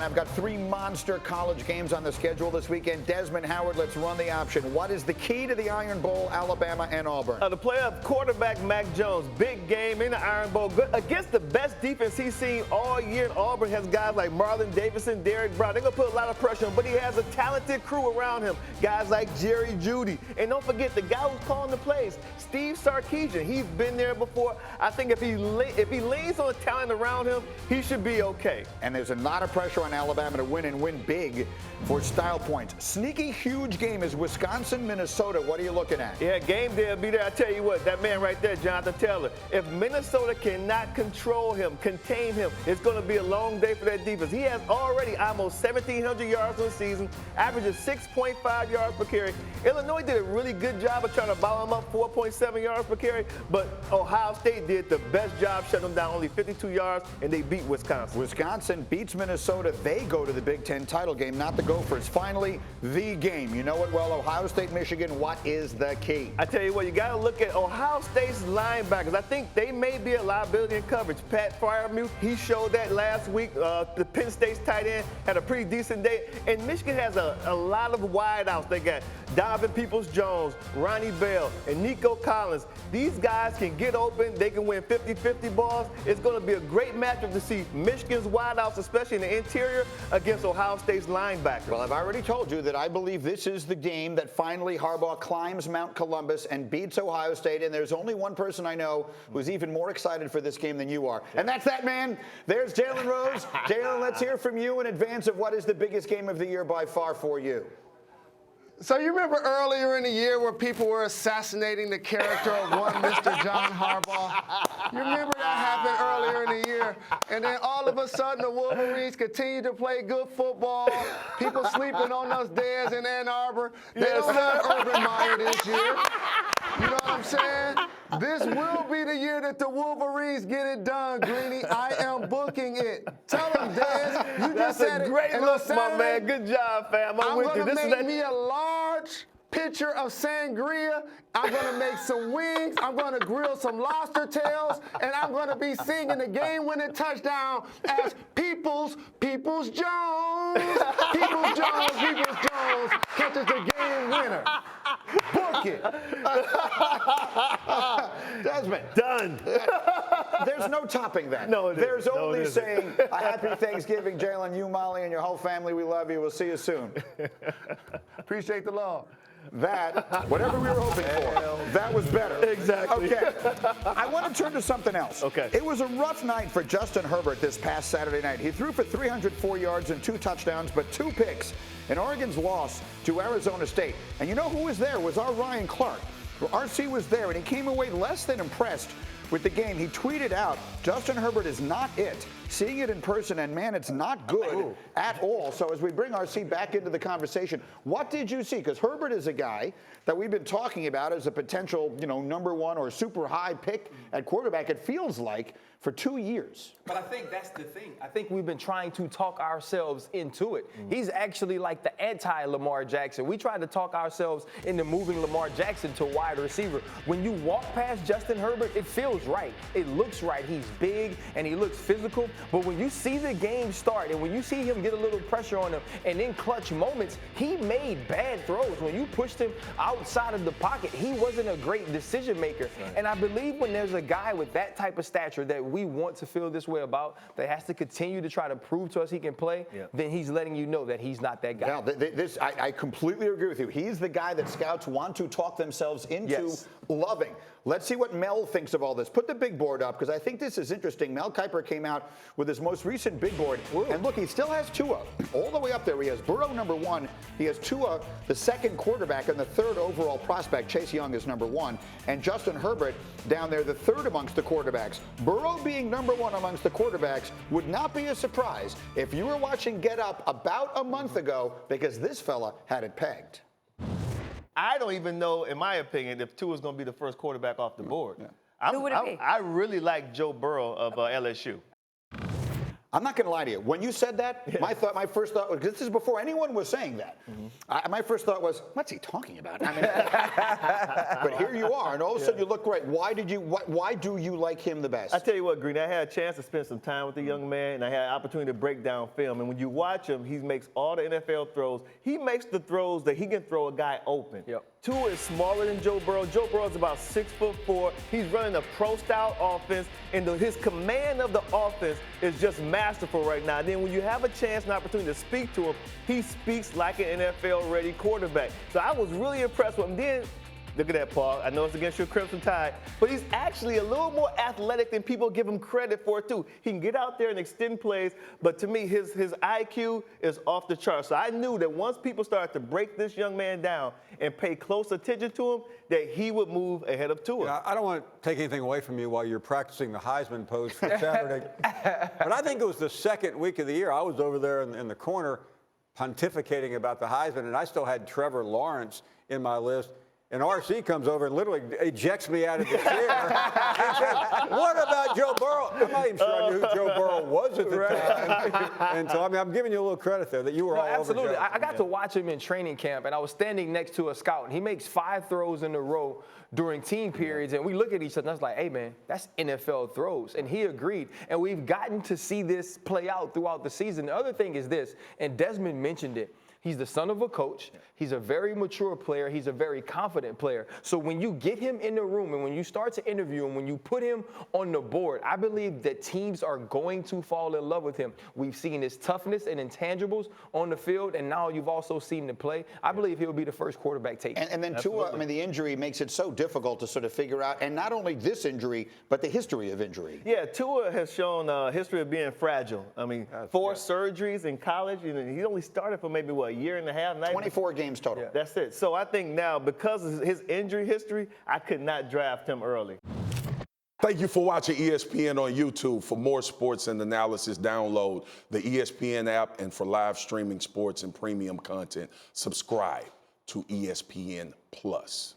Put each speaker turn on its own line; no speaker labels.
I've got 3 monster college games on the schedule this weekend. Desmond Howard, let's run the option. What is the key to the Iron Bowl, Alabama and Auburn?
The playoff quarterback, Mac Jones. Big game in the Iron Bowl. Good, against the best defense he's seen all year. And Auburn has guys like Marlon Davidson, Derrick Brown. They're going to put a lot of pressure on him, but he has a talented crew around him. Guys like Jerry Jeudy. And don't forget, the guy who's calling the plays, Steve Sarkisian. He's been there before. I think if he leans on the talent around him, he should be okay.
And there's a lot of pressure on Alabama to win and win big for style points. Sneaky, huge game is Wisconsin, Minnesota. What are you looking at?
Yeah, game day will be there. I tell you what, that man right there, Jonathan Taylor, if Minnesota cannot control him, contain him, it's going to be a long day for that defense. He has already almost 1,700 yards on the season, averages 6.5 yards per carry. Illinois did a really good job of trying to bottle him up, 4.7 yards per carry, but Ohio State did the best job shutting him down, only 52 yards, and they beat Wisconsin.
Wisconsin beats Minnesota. They go to the Big Ten title game, not the Gophers. Finally, the game. You know it well, Ohio State, Michigan. What is the key?
I tell you what, you got to look at Ohio State's linebackers. I think they may be a liability in coverage. Pat Freiermuth, he showed that last week. The Penn State's tight end had a pretty decent day. And Michigan has a lot of wideouts. They got Donovan Peoples-Jones, Ronnie Bell, and Nico Collins. These guys can get open. They can win 50-50 balls. It's going to be a great matchup to see Michigan's wideouts, especially in the interior, against Ohio State's linebackers.
Well, I've already told you that I believe this is the game that finally Harbaugh climbs Mount Columbus and beats Ohio State, and there's only one person I know who's even more excited for this game than you are, and that's that man. There's Jalen Rose. Jalen, let's hear from you in advance of what is the biggest game of the year by far for you.
So you remember earlier in the year where people were assassinating the character of one Mr. John Harbaugh? You remember that happened earlier in the year? And then all of a sudden the Wolverines continue to play good football. People sleeping on those days in Ann Arbor. They don't have Urban Meyer this year. You know what I'm saying? This will be the year that the Wolverines get it done, Greeny. I am booking it. Tell them, Des. You just said it.
That's a great look, my man. Good job, fam. I'm with you.
I'm going to make me a large pitcher of sangria. I'm going to make some wings. I'm going to grill some lobster tails. And I'm going to be singing the game-winning touchdown as Peoples Jones. Peoples Jones catches the game winner. Book it.
Desmond.
Done.
There's no topping that.
No,
there's only saying a happy Thanksgiving, Jalen, you, Molly, and your whole family. We love you. We'll see you soon.
Appreciate the love.
That, whatever we were hoping for, that was better.
Exactly.
Okay. I want to turn to something else.
Okay.
It was a rough night for Justin Herbert this past Saturday night. He threw for 304 yards and 2 touchdowns, but 2 picks in Oregon's loss to Arizona State. And you know who was there? It was our Ryan Clark. RC was there, and he came away less than impressed with the game. He tweeted out, Justin Herbert is not it. Seeing it in person, and man, it's not good at all. So as we bring RC back into the conversation, what did you see? Because Herbert is a guy that we've been talking about as a potential, number 1 or super high pick at quarterback, it feels like, for 2 years.
But I think that's the thing. I think we've been trying to talk ourselves into it. He's actually like the anti-Lamar Jackson. We tried to talk ourselves into moving Lamar Jackson to wide receiver. When you walk past Justin Herbert, it feels right. It looks right. He's big and he looks physical. But when you see the game start and when you see him get a little pressure on him and in clutch moments, he made bad throws. When you pushed him outside of the pocket, he wasn't a great decision maker. Right. And I believe when there's a guy with that type of stature that we want to feel this way about, that has to continue to try to prove to us he can play, then he's letting you know that he's not that guy.
Yeah, I completely agree with you. He's the guy that scouts want to talk themselves into loving. Let's see what Mel thinks of all this. Put the big board up, because I think this is interesting. Mel Kiper came out with his most recent big board. And look, he still has Tua all the way up there. He has Burrow number 1. He has Tua, the 2nd quarterback, and the 3rd overall prospect. Chase Young is number 1. And Justin Herbert down there, the 3rd amongst the quarterbacks. Burrow being number 1 amongst the quarterbacks would not be a surprise if you were watching Get Up about a month ago, because this fella had it pegged.
I don't even know, in my opinion, if Tua is going to be the first quarterback off the board.
Who would it be?
I really like Joe Burrow of LSU.
I'm not going to lie to you. When you said that, my first thought was, this is before anyone was saying that. My first thought was, what's he talking about? I mean, but here you are, and all of a sudden you look great. Why do you like him the best?
I tell you what, Green, I had a chance to spend some time with the young man, and I had an opportunity to break down film. And when you watch him, he makes all the NFL throws. He makes the throws that he can throw a guy open.
Yep.
Tua is smaller than Joe Burrow. Joe Burrow is about 6'4". He's running a pro-style offense, and his command of the offense is just masterful right now. And then when you have a chance and opportunity to speak to him, he speaks like an NFL-ready quarterback. So I was really impressed with him. Then, look at that, Paul. I know it's against your Crimson Tide, but he's actually a little more athletic than people give him credit for, too. He can get out there and extend plays, but to me, his IQ is off the charts. So I knew that once people started to break this young man down and pay close attention to him, that he would move ahead of Tua.
Yeah, I don't want to take anything away from you while you're practicing the Heisman pose for Saturday, but I think it was the second week of the year. I was over there in the corner pontificating about the Heisman, and I still had Trevor Lawrence in my list. And RC comes over and literally ejects me out of the chair and says, what about Joe Burrow? I'm not even sure I knew who Joe Burrow was at the time. And so, I mean, I'm giving you a little credit there that you were all
absolutely.
over Joe.
I got to watch him in training camp, and I was standing next to a scout, and he makes 5 throws in a row during team periods, and we look at each other, and I was like, hey, man, that's NFL throws. And he agreed. And we've gotten to see this play out throughout the season. The other thing is this, and Desmond mentioned it. He's the son of a coach. He's a very mature player. He's a very confident player. So when you get him in the room and when you start to interview him, when you put him on the board, I believe that teams are going to fall in love with him. We've seen his toughness and intangibles on the field, and now you've also seen the play. I believe he'll be the first quarterback taken.
And then Tua, I mean, the injury makes it so difficult to sort of figure out, and not only this injury, but the history of injury.
Yeah, Tua has shown a history of being fragile. I mean, 4 surgeries in college. You know, he only started for maybe, what, a year and a half?
24 games total.
Yeah. That's it. So I think now, because of his injury history, I could not draft him early.
Thank you for watching ESPN on YouTube. For more sports and analysis, download the ESPN app, and for live streaming sports and premium content, subscribe to ESPN Plus.